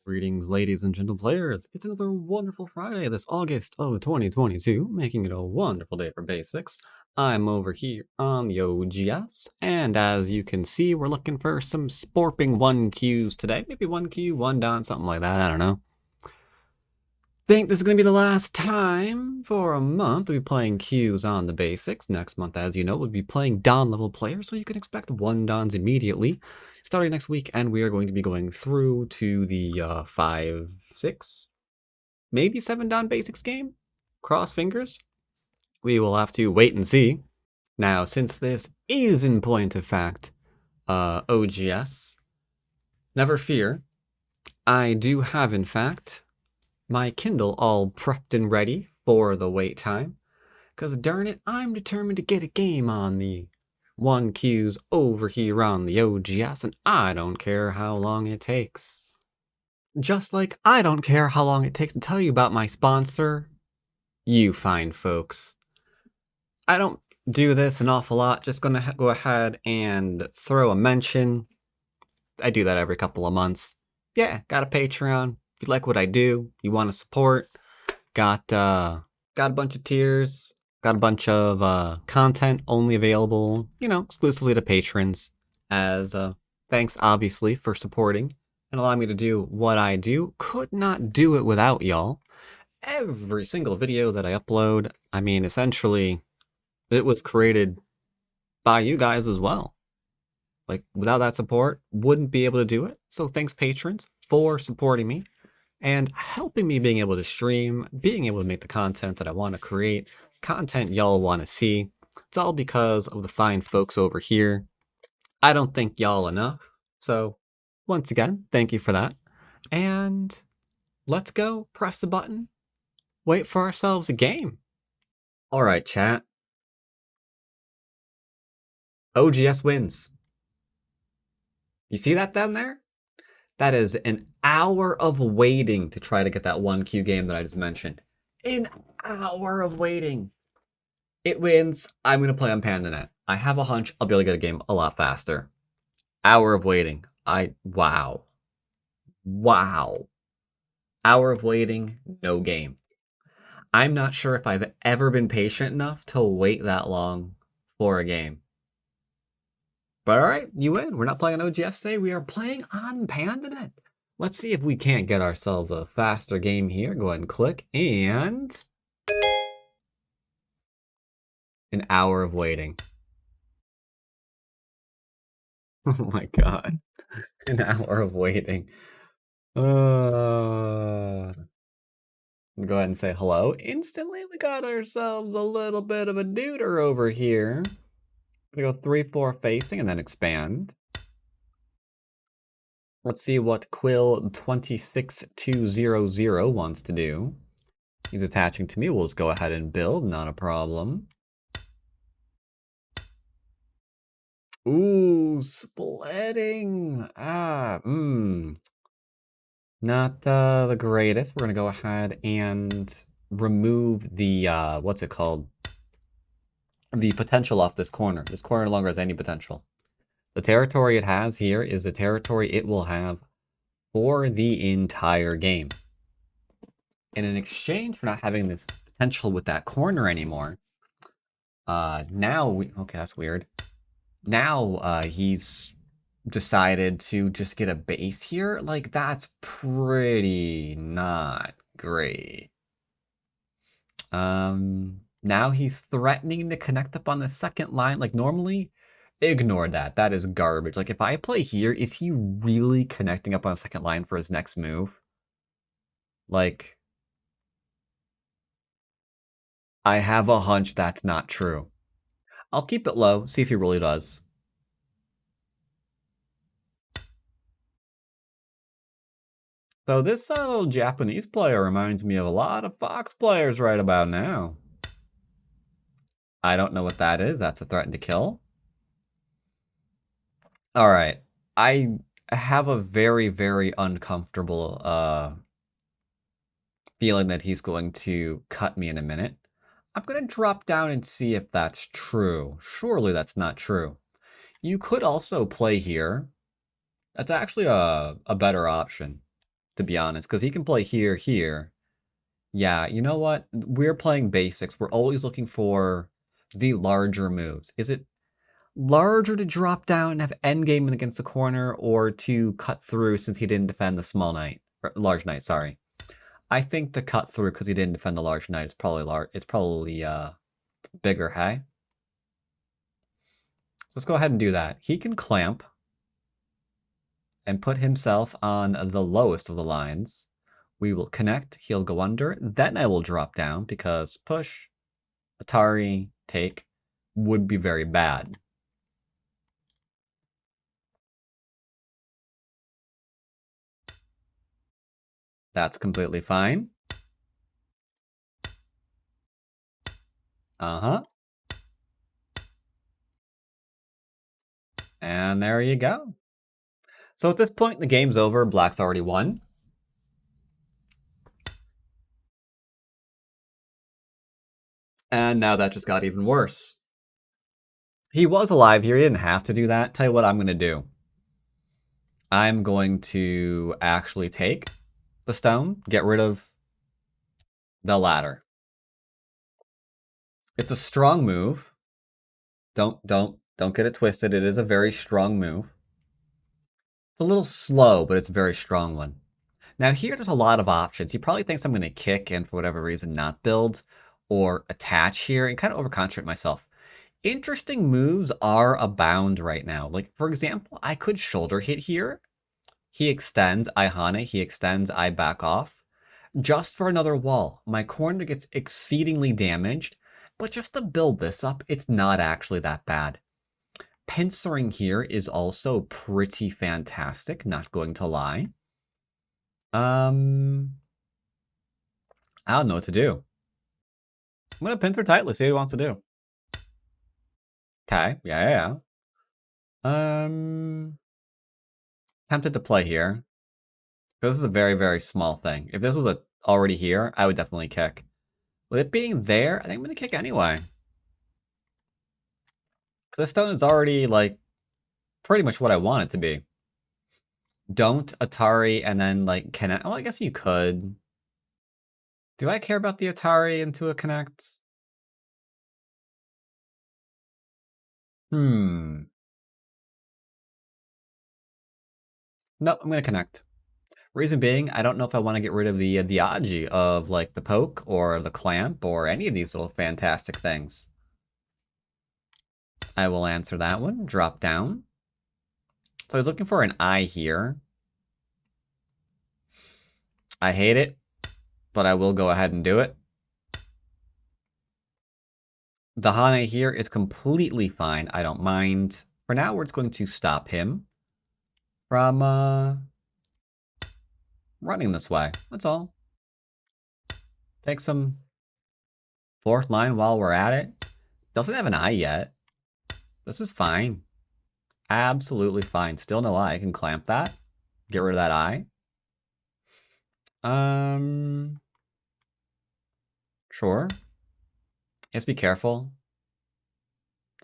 Greetings, ladies and gentle players. It's another wonderful Friday this August of 2022, making it a wonderful day for basics. I'm over here on the OGS, and as you can see, we're looking for some sporping 1Qs today. Maybe 1Q, 1 dot, something like that, I don't know. Think this is going to be the last time for a month we'll be playing Qs on the basics. Next month, as you know, we'll be playing Don level players, so you can expect 1 Dons immediately. Starting next week, and we are going to be going through to the 5, 6, maybe 7 Don basics game. Cross fingers. We will have to wait and see. Now, since this is in point of fact OGS, never fear. I do have, in fact, my Kindle all prepped and ready for the wait time. Because darn it, I'm determined to get a game on the 1Qs over here on the OGS, and I don't care how long it takes. Just like I don't care how long it takes to tell you about my sponsor, you fine folks. I don't do this an awful lot, just gonna go ahead and throw a mention. I do that every couple of months. Yeah, got a Patreon. If you like what I do, you want to support, got a bunch of tiers, got a bunch of content only available, exclusively to patrons, as thanks obviously for supporting and allowing me to do what I do. Could not do it without y'all. Every single video that I upload, I mean, essentially, it was created by you guys as well. Like, without that support, wouldn't be able to do it. So thanks, patrons, for supporting me and helping me being able to stream, being able to make the content that I want to create, content y'all want to see. It's all because of the fine folks over here. I don't thank y'all enough. So once again, thank you for that. And let's go press the button, wait for ourselves a game. All right, chat. OGS wins. You see that down there? That is an hour of waiting to try to get that 1Q game that I just mentioned. An hour of waiting. It wins. I'm going to play on Pandanet. I have a hunch I'll be able to get a game a lot faster. Hour of waiting. Wow. Wow. Hour of waiting, no game. I'm not sure if I've ever been patient enough to wait that long for a game. But alright, you win. We're not playing on OGS today. We are playing on Pandanet. Let's see if we can't get ourselves a faster game here. Go ahead and click. And an hour of waiting. Oh my god. An hour of waiting. Go ahead and say hello. Instantly, we got ourselves a little bit of a duder over here. We're gonna go 3-4 facing and then expand. Let's see what Quill 26200 wants to do. He's attaching to me. We'll just go ahead and build, not a problem. Ooh, splitting. Not the greatest. We're gonna go ahead and remove the what's it called? The potential off this corner. This corner no longer has any potential. The territory it has here is the territory it will have for the entire game. And in exchange for not having this potential with that corner anymore, okay, that's weird. Now he's decided to just get a base here. Like, that's pretty not great. Now he's threatening to connect up on the second line. Like, normally, ignore that. That is garbage. Like, if I play here, is he really connecting up on the second line for his next move? Like, I have a hunch that's not true. I'll keep it low, see if he really does. So this little Japanese player reminds me of a lot of Fox players right about now. I don't know what that is. That's a threat to kill. All right. I have a very, very uncomfortable feeling that he's going to cut me in a minute. I'm going to drop down and see if that's true. Surely that's not true. You could also play here. That's actually a better option. to be honest, because he can play here, here. Yeah, you know what? We're playing basics. We're always looking for the larger moves. Is it larger to drop down and have endgame against the corner, or to cut through since he didn't defend the small knight? Or large knight, sorry. I think the cut through because he didn't defend the large knight is probably bigger, hey? So let's go ahead and do that. He can clamp and put himself on the lowest of the lines. We will connect, he'll go under, then I will drop down because push, Atari, take would be very bad. That's completely fine. Uh-huh. And there you go. So at this point, the game's over. Black's already won. And now that just got even worse. He was alive here. He didn't have to do that. Tell you what I'm going to do. I'm going to actually take the stone, get rid of the ladder. It's a strong move. Don't get it twisted. It is a very strong move. It's a little slow, but it's a very strong one. Now here, there's a lot of options. He probably thinks I'm going to kick and for whatever reason not build or attach here and kind of overconcentrate myself. Interesting moves are abound right now. Like, for example, I could shoulder hit here. He extends, I Hana, he extends, I back off. Just for another wall. My corner gets exceedingly damaged, but just to build this up, it's not actually that bad. Pincering here is also pretty fantastic, not going to lie. I don't know what to do. I'm gonna pincer tightly, see what he wants to do. Okay, yeah. Tempted to play here. This is a very, very small thing. If this was already here, I would definitely kick. With it being there, I think I'm gonna kick anyway. This stone is already, like, pretty much what I want it to be. Don't Atari and then, like, connect. Well, I guess you could. Do I care about the Atari into a connect? No, I'm gonna connect. Reason being, I don't know if I want to get rid of the Aji of, like, the poke or the clamp or any of these little fantastic things. I will answer that one. Drop down. So I was looking for an eye here. I hate it, but I will go ahead and do it. The Hane here is completely fine. I don't mind. For now, we're just going to stop him from running this way. That's all. Take some fourth line while we're at it. Doesn't have an eye yet. This is fine. Absolutely fine. Still no eye. I can clamp that. Get rid of that eye. Sure. Just be careful.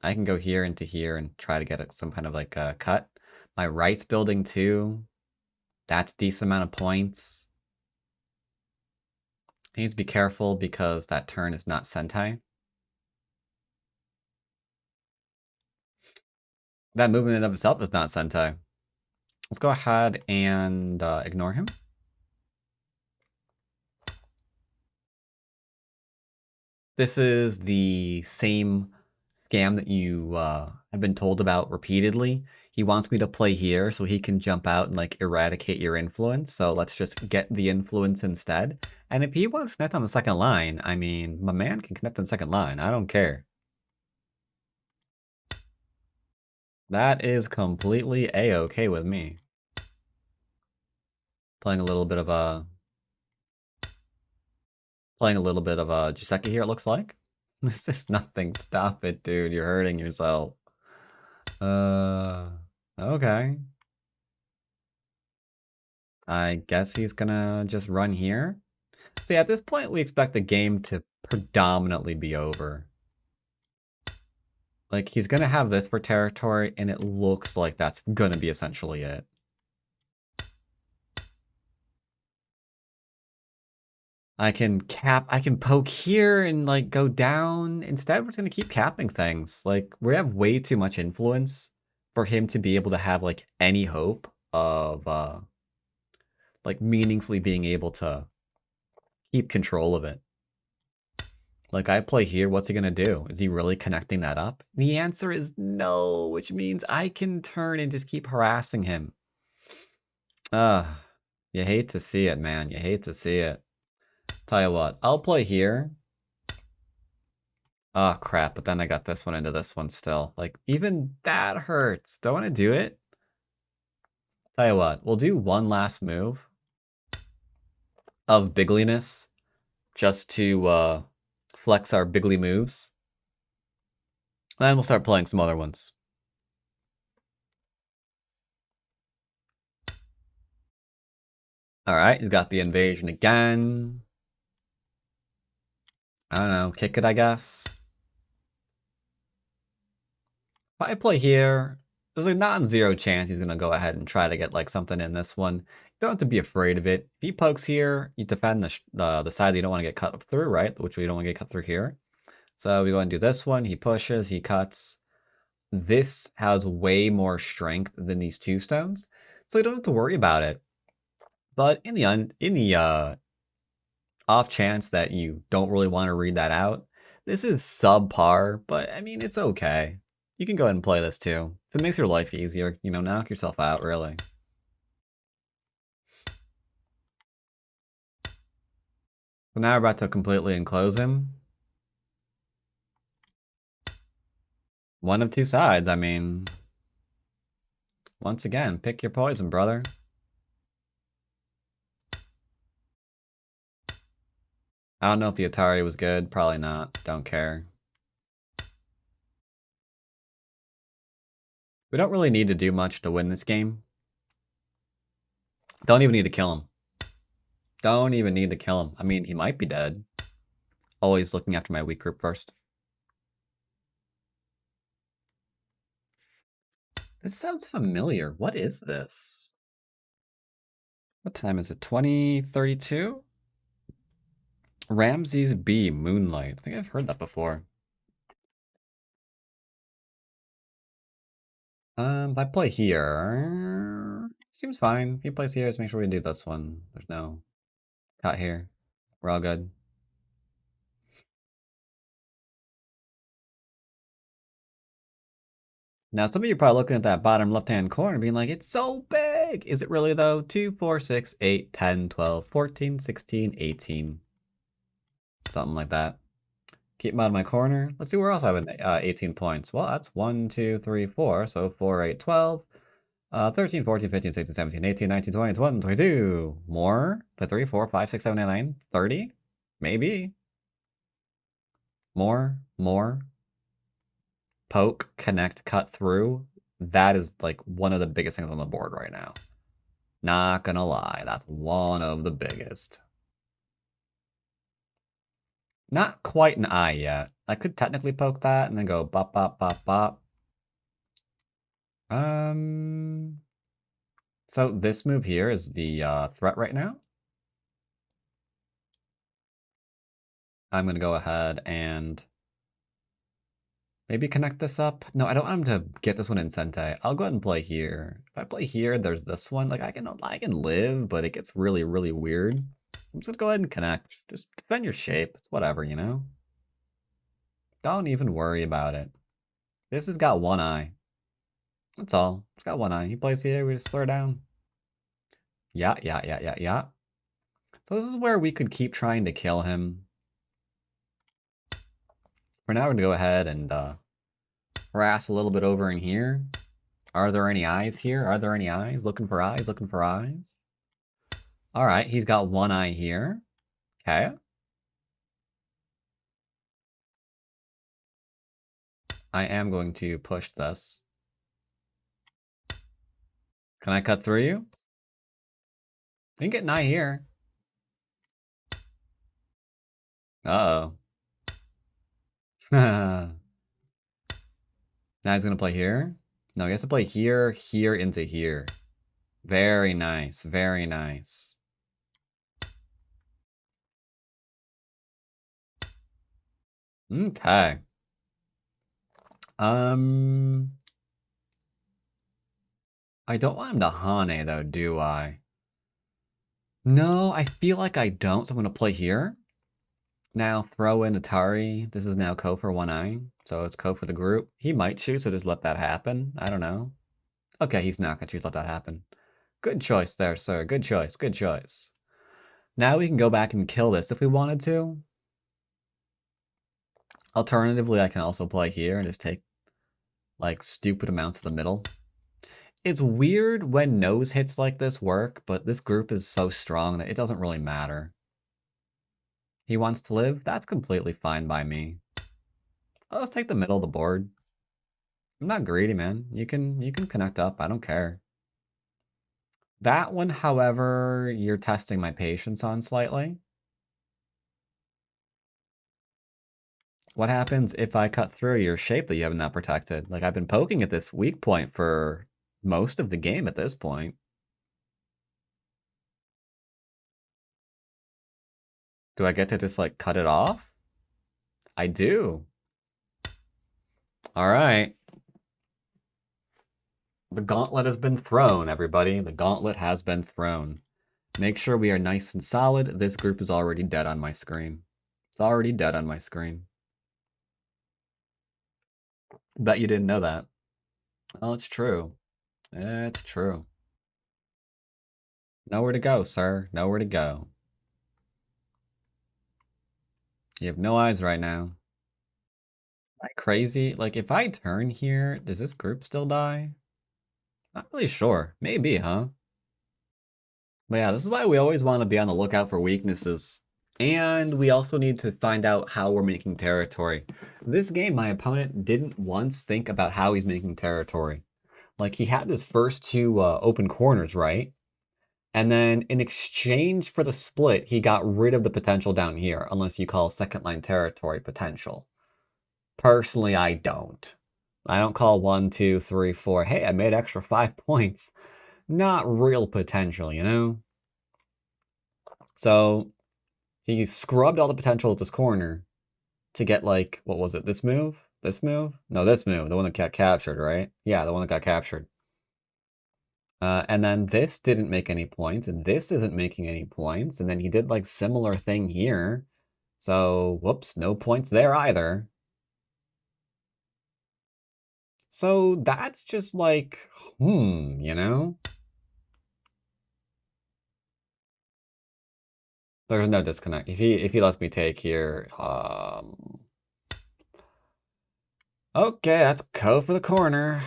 I can go here into here and try to get some kind of like a cut. My right's building too. That's a decent amount of points. I need to be careful because that turn is not Sentai. That movement in of itself is not Sentai. Let's go ahead and ignore him. This is the same scam that you have been told about repeatedly. He wants me to play here so he can jump out and like eradicate your influence. So let's just get the influence instead. And if he wants to connect on the second line, I mean, my man can connect on the second line. I don't care. That is completely a-okay with me. Playing a little bit of a Jiseki here, it looks like. This is nothing. Stop it, dude. You're hurting yourself. Okay. I guess he's gonna just run here. So yeah, at this point, we expect the game to predominantly be over. Like, he's gonna have this for territory, and it looks like that's gonna be essentially it. I can poke here and like go down. Instead, we're just gonna keep capping things. Like we have way too much influence for him to be able to have like any hope of like meaningfully being able to keep control of it. Like I play here, what's he gonna do? Is he really connecting that up? The answer is no, which means I can turn and just keep harassing him. You hate to see it, man. You hate to see it. Tell you what, I'll play here. Oh, crap, but then I got this one into this one still. Like, even that hurts. Don't want to do it. Tell you what, we'll do one last move of bigliness just to flex our bigly moves. Then we'll start playing some other ones. Alright, he's got the invasion again. I don't know, kick it, I guess. If I play here, there's a non-zero chance he's going to go ahead and try to get like something in this one. You don't have to be afraid of it. If he pokes here, you defend the side that you don't want to get cut through, right? Which we don't want to get cut through here. So we go and do this one. He pushes, he cuts. This has way more strength than these two stones, so you don't have to worry about it. But in the off chance that you don't really want to read that out, this is subpar, but I mean, it's okay. You can go ahead and play this too. If it makes your life easier, you know, knock yourself out, really. So now we're about to completely enclose him. One of two sides, I mean. Once again, pick your poison, brother. I don't know if the Atari was good. Probably not. Don't care. We don't really need to do much to win this game. Don't even need to kill him. Don't even need to kill him. I mean, he might be dead. Always looking after my weak group first. This sounds familiar. What is this? What time is it? 2032? Ramses B. Moonlight. I think I've heard that before. If I play here, seems fine. If he plays here, let's make sure we do this one. There's no cut here. We're all good. Now, some of you are probably looking at that bottom left-hand corner being like, it's so big! Is it really, though? 2, 4, 6, 8, 10, 12, 14, 16, 18. Something like that. Keep him out of my corner. Let's see where else I have 18 points. Well, that's 1, 2, 3, 4. So 4, 8, 12. 13, 14, 15, 16, 17, 18, 19, 20, 21, 22. More? 3, 4, 5, 6, 7, 8, 9, 30? Maybe. More? Poke, connect, cut through. That is like one of the biggest things on the board right now. Not gonna lie, that's one of the biggest. Not quite an eye yet. I could technically poke that and then go bop, bop, bop, bop. So this move here is the threat right now. I'm gonna go ahead and maybe connect this up. No, I don't want him to get this one in Sente. I'll go ahead and play here. If I play here, there's this one. Like I can live, but it gets really, really weird. So I'm just gonna go ahead and connect. Just defend your shape. It's whatever, you know? Don't even worry about it. This has got one eye. That's all. It's got one eye. He plays here, we just throw down. Yeah. So this is where we could keep trying to kill him. For now, we're gonna go ahead and harass a little bit over in here. Are there any eyes here? Are there any eyes? Looking for eyes, looking for eyes. All right, he's got one eye here. Okay. I am going to push this. Can I cut through you? You can get an eye here. Uh-oh. Now he's gonna play here. No, he has to play here, here, into here. Very nice, very nice. Okay. I don't want him to Hane though, do I? No, I feel like I don't, so I'm gonna play here. Now throw in Atari. This is now Ko for 1-eye, so it's Ko for the group. He might choose, so just let that happen. I don't know. Okay, he's not gonna choose, let that happen. Good choice there, sir. Good choice, good choice. Now we can go back and kill this if we wanted to. Alternatively, I can also play here and just take, like, stupid amounts of the middle. It's weird when nose hits like this work, but this group is so strong that it doesn't really matter. He wants to live? That's completely fine by me. Let's take the middle of the board. I'm not greedy, man. You can connect up. I don't care. That one, however, you're testing my patience on slightly. What happens if I cut through your shape that you have not protected? Like, I've been poking at this weak point for most of the game at this point. Do I get to just, like, cut it off? I do. All right. The gauntlet has been thrown, everybody. The gauntlet has been thrown. Make sure we are nice and solid. This group is already dead on my screen. It's already dead on my screen. Bet you didn't know that. Well, it's true. It's true. Nowhere to go, sir. Nowhere to go. You have no eyes right now. Am I crazy? Like, if I turn here, does this group still die? Not really sure. Maybe, huh? But yeah, this is why we always want to be on the lookout for weaknesses. And we also need to find out how we're making territory. This game, my opponent didn't once think about how he's making territory. Like, he had his first two open corners, right? And then in exchange for the split, he got rid of the potential down here, unless you call second line territory potential. Personally, I don't. I don't call 1, 2, 3, 4. Hey, I made extra 5 points. Not real potential, you know? So he scrubbed all the potential at this corner to get, like, what was it? This move? This move? No, this move. The one that got captured, right? Yeah, the one that got captured. And then this didn't make any points, and this isn't making any points. And then he did, like, similar thing here. So, whoops, no points there either. So that's just like, you know? There's no disconnect. If he lets me take here, okay, that's Ko for the corner.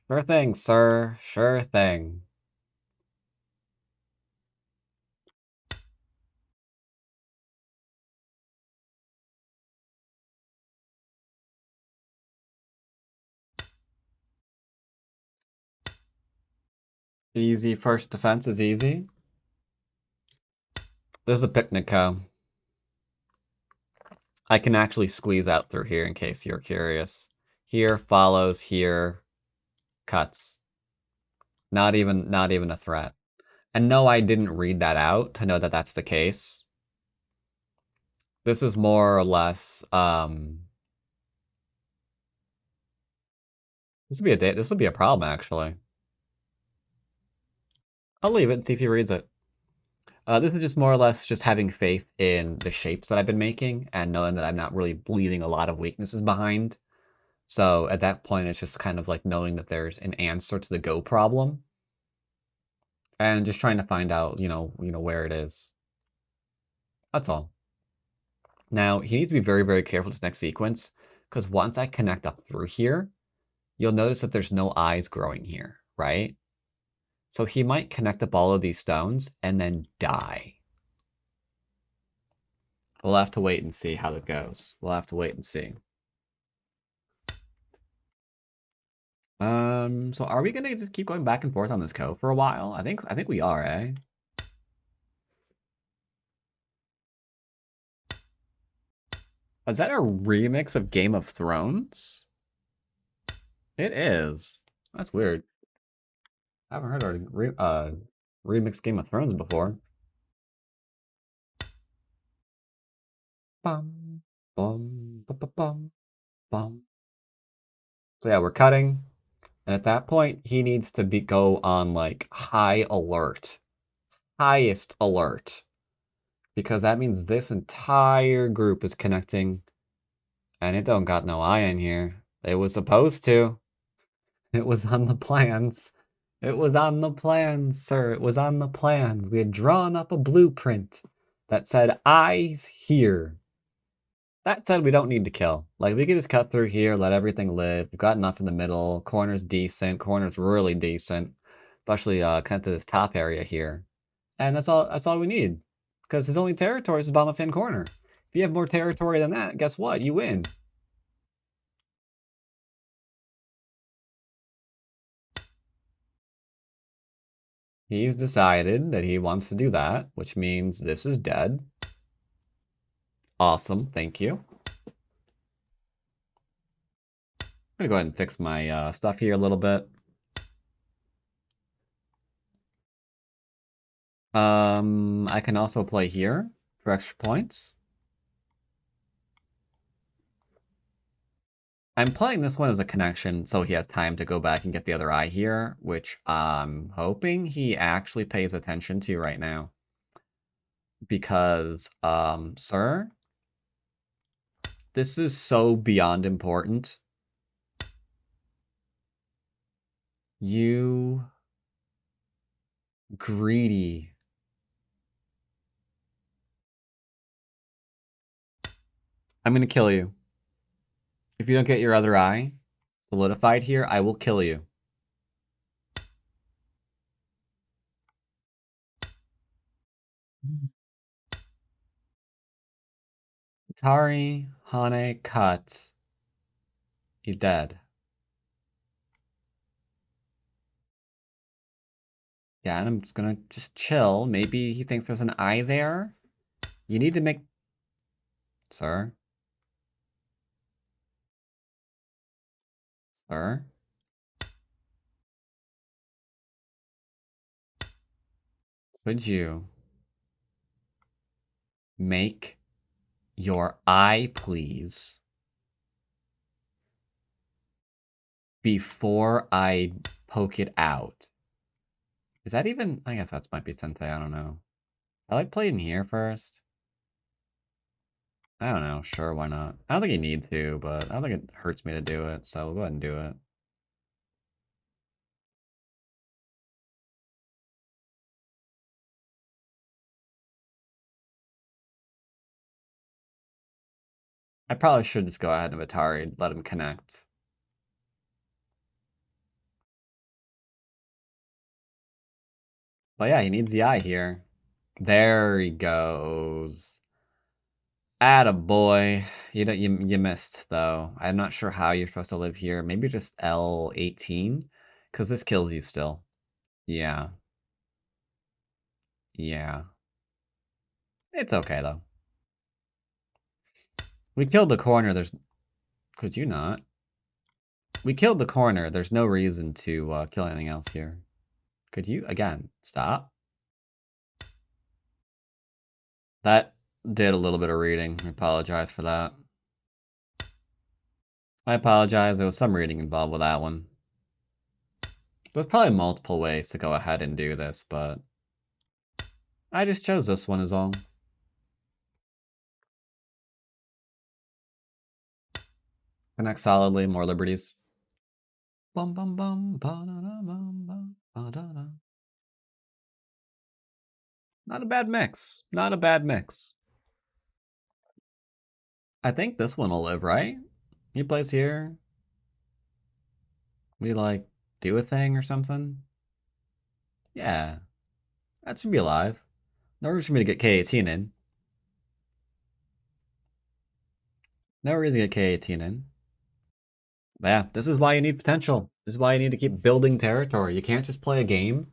Sure thing, sir. Sure thing. Easy first defense is easy. This is a picnic Ko. I can actually squeeze out through here in case you're curious. Here follows, here cuts. Not even a threat. And no, I didn't read that out to know that that's the case. This is more or less, this would be a problem, actually. I'll leave it and see if he reads it. This is just more or less just having faith in the shapes that I've been making and knowing that I'm not really leaving a lot of weaknesses behind. So at that point, it's just kind of like knowing that there's an answer to the Go problem and just trying to find out, where it is. That's all. Now, he needs to be very, very careful this next sequence because once I connect up through here, you'll notice that there's no eyes growing here, right? So he might connect up all of these stones and then die. We'll have to wait and see how it goes. We'll have to wait and see. So are we gonna just keep going back and forth on this Ko for a while? I think we are, eh? Is that a remix of Game of Thrones? It is. That's weird. I haven't heard a remix Game of Thrones before. Bum, bum, Bum, bum. So yeah, we're cutting. And at that point, he needs to go on like high alert. Highest alert. Because that means this entire group is connecting. And it don't got no eye in here. It was supposed to. It was on the plans. It was on the plans, sir. It was on the plans. We had drawn up a blueprint that said eyes here. That said, we don't need to kill. Like, we could just cut through here, let everything live. We've got enough in the middle. Corner's decent. Corner's really decent. Especially kind of to this top area here. And that's all we need. Because his only territory is the bottom left-hand corner. If you have more territory than that, guess what? You win. He's decided that he wants to do that, which means this is dead. Awesome, thank you. I'm gonna go ahead and fix my stuff here a little bit. I can also play here for extra points. I'm playing this one as a connection, so he has time to go back and get the other eye here, which I'm hoping he actually pays attention to right now. Because, sir, this is so beyond important. You greedy. I'm gonna kill you. If you don't get your other eye solidified here, I will kill you. Atari, Hane, cut. You're dead. Yeah, and I'm just gonna chill. Maybe he thinks there's an eye there. You need to make... Sir? Sir? Could you make your eye, please, before I poke it out? Is that even... I guess that might be Sensei, I don't know. I like playing here first. I don't know, sure, why not? I don't think you need to, but I don't think it hurts me to do it, so we'll go ahead and do it. I probably should just go ahead and Atari, let him connect. But yeah, he needs the eye here. There he goes. Attaboy. You missed though. I'm not sure how you're supposed to live here. Maybe just L18? Because this kills you still. Yeah. Yeah. It's okay though. We killed the corner, Could you not? We killed the corner, there's no reason to kill anything else here. Could you, again, stop? That did a little bit of reading. I apologize for that. I apologize, there was some reading involved with that one. There's probably multiple ways to go ahead and do this, but I just chose this one is all. Connect solidly, more liberties. Bum bum bum ba da da bum bum ba da da. Not a bad mix. Not a bad mix. I think this one will live, right? He plays here. We like do a thing or something. Yeah. That should be alive. No reason for me to get K18 in. No reason to get K18 in. But yeah, this is why you need potential. This is why you need to keep building territory. You can't just play a game.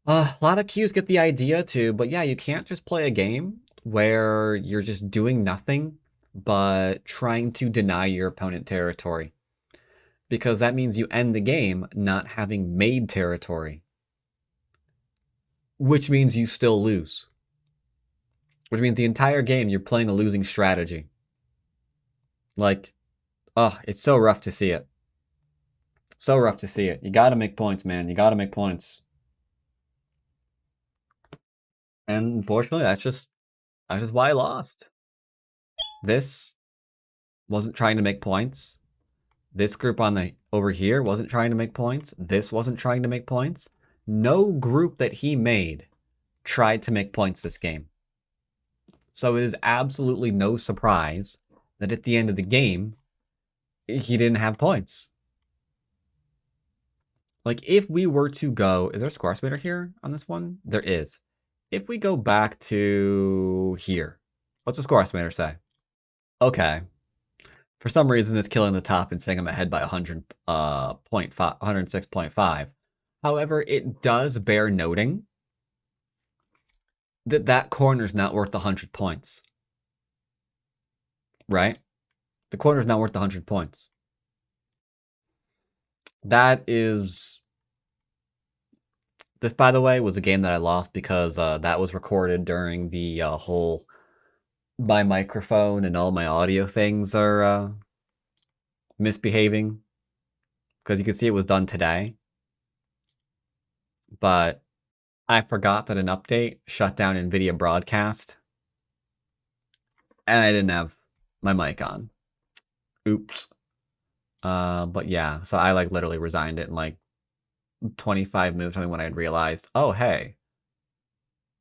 A lot of queues get the idea too, but yeah, you can't just play a game where you're just doing nothing but trying to deny your opponent territory. Because that means you end the game not having made territory. Which means you still lose. Which means the entire game you're playing a losing strategy. Like, oh, it's so rough to see it. So rough to see it. You gotta make points, man. You gotta make points. And unfortunately, that's just why I lost. This wasn't trying to make points. This group on the over here wasn't trying to make points. This wasn't trying to make points. No group that he made tried to make points this game. So it is absolutely no surprise that at the end of the game, he didn't have points. Like, if we were to go... Is there a score estimator here on this one? There is. If we go back to here, what's the score estimator say? Okay. For some reason, it's killing the top and saying I'm ahead by 106.5. However, it does bear noting that that corner's not worth 100 points. Right? The corner's not worth 100 points. That is... This, by the way, was a game that I lost because that was recorded during the whole... My microphone and all my audio things are misbehaving. Because you can see it was done today. But I forgot that an update shut down NVIDIA Broadcast. And I didn't have my mic on. Oops. But yeah, so I like literally resigned it in like 25 minutes when I had realized, oh hey.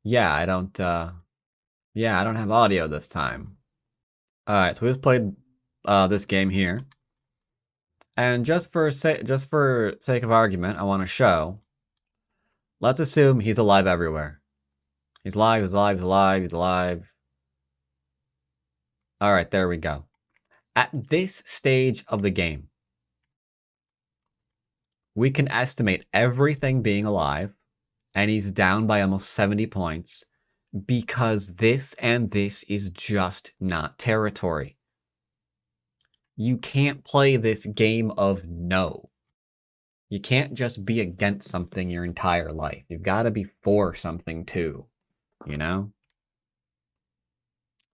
Yeah, I don't have audio this time. Alright, so we just played this game here. And just for sake of argument, I want to show. Let's assume he's alive everywhere. He's alive, he's alive, he's alive, he's alive. Alright, there we go. At this stage of the game, we can estimate everything being alive, and he's down by almost 70 points, because this and this is just not territory. You can't play this game of no. You can't just be against something your entire life. You've got to be for something too, you know?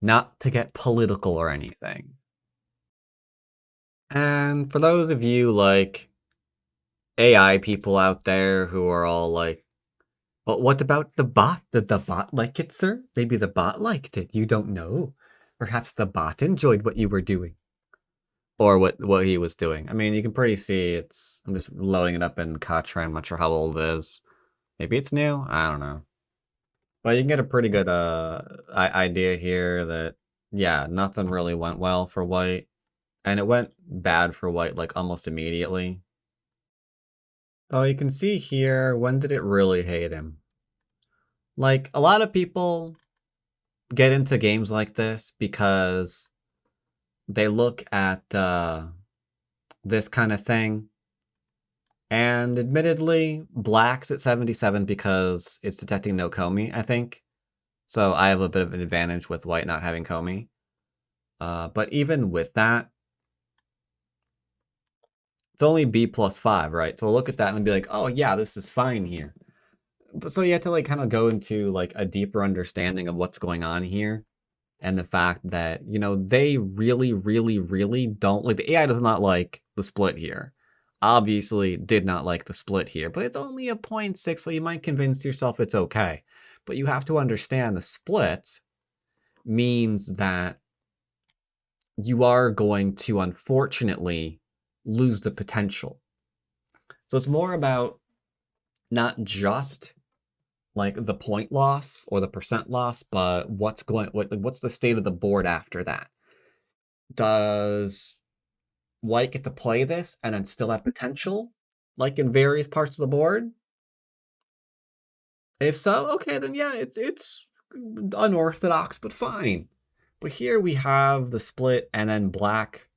Not to get political or anything. And for those of you, like, AI people out there who are all like, well, what about the bot? Did the bot like it, sir? Maybe the bot liked it. You don't know. Perhaps the bot enjoyed what you were doing. Or what he was doing. I mean, you can pretty see it's... I'm just loading it up in Katra. I'm not sure how old it is. Maybe it's new? I don't know. But you can get a pretty good idea here that, yeah, nothing really went well for White. And it went bad for White, like, almost immediately. Oh, you can see here, when did it really hate him? Like, a lot of people get into games like this because they look at this kind of thing. And admittedly, Black's at 77 because it's detecting no Comey, I think. So I have a bit of an advantage with White not having Comey. But even with that, it's only B plus 5, right? So we'll look at that and be like, oh yeah, this is fine here. But so you have to like kind of go into like a deeper understanding of what's going on here. And the fact that, you know, they really, really, really don't like... The AI does not like the split here. Obviously did not like the split here, but it's only a 0.6, so you might convince yourself it's okay. But you have to understand the split means that you are going to, unfortunately, lose the potential. So it's more about not just like the point loss or the percent loss, but what's the state of the board after that? Does White get to play this and then still have potential, like in various parts of the board? If so, okay, then yeah, it's unorthodox, but fine. But here we have the split, and then Black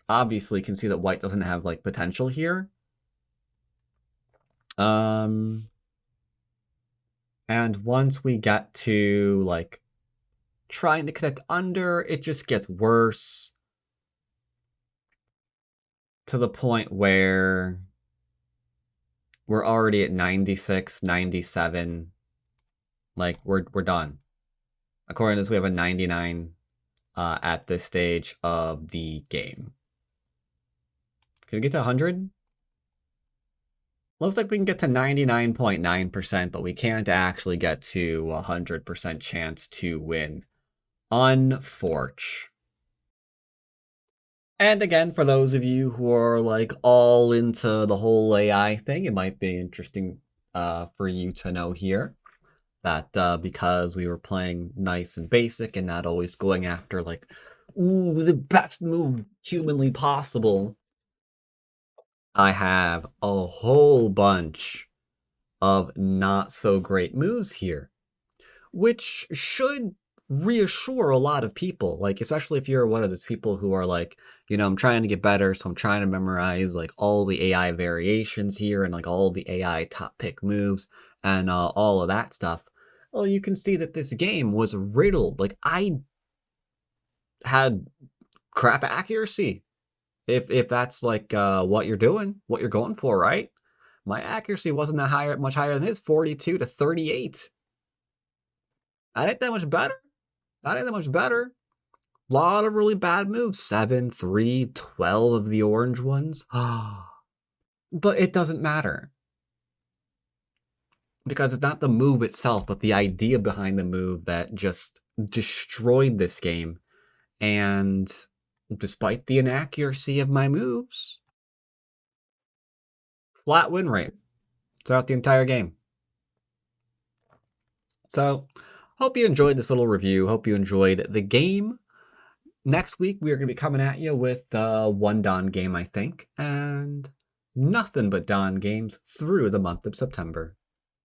obviously can see that White doesn't have like potential here. And once we get to like trying to connect under, it just gets worse to the point where we're already at 96, 97. Like we're done. According to this, we have a 99 at this stage of the game. Can we get to 100? Looks like we can get to 99.9%, but we can't actually get to 100% chance to win. Unfortunate. And again, for those of you who are like all into the whole AI thing, it might be interesting for you to know here that because we were playing nice and basic and not always going after like, ooh, the best move humanly possible, I have a whole bunch of not so great moves here, which should reassure a lot of people, like especially if you're one of those people who are like, you know, I'm trying to get better, so I'm trying to memorize like all the AI variations here and like all the AI top pick moves and all of that stuff. Well, you can see that this game was riddled. Like I had crap accuracy. If that's like what you're doing, what you're going for, right? My accuracy wasn't that higher, much higher than his, 42 to 38. That ain't that much better. That ain't that much better. A lot of really bad moves. 7, 3, 12 of the orange ones. But it doesn't matter. Because it's not the move itself, but the idea behind the move that just destroyed this game. And despite the inaccuracy of my moves, flat win rate throughout the entire game. So, hope you enjoyed this little review. Hope you enjoyed the game. Next week, we are going to be coming at you with one Dawn game, I think, and nothing but Dawn games through the month of September.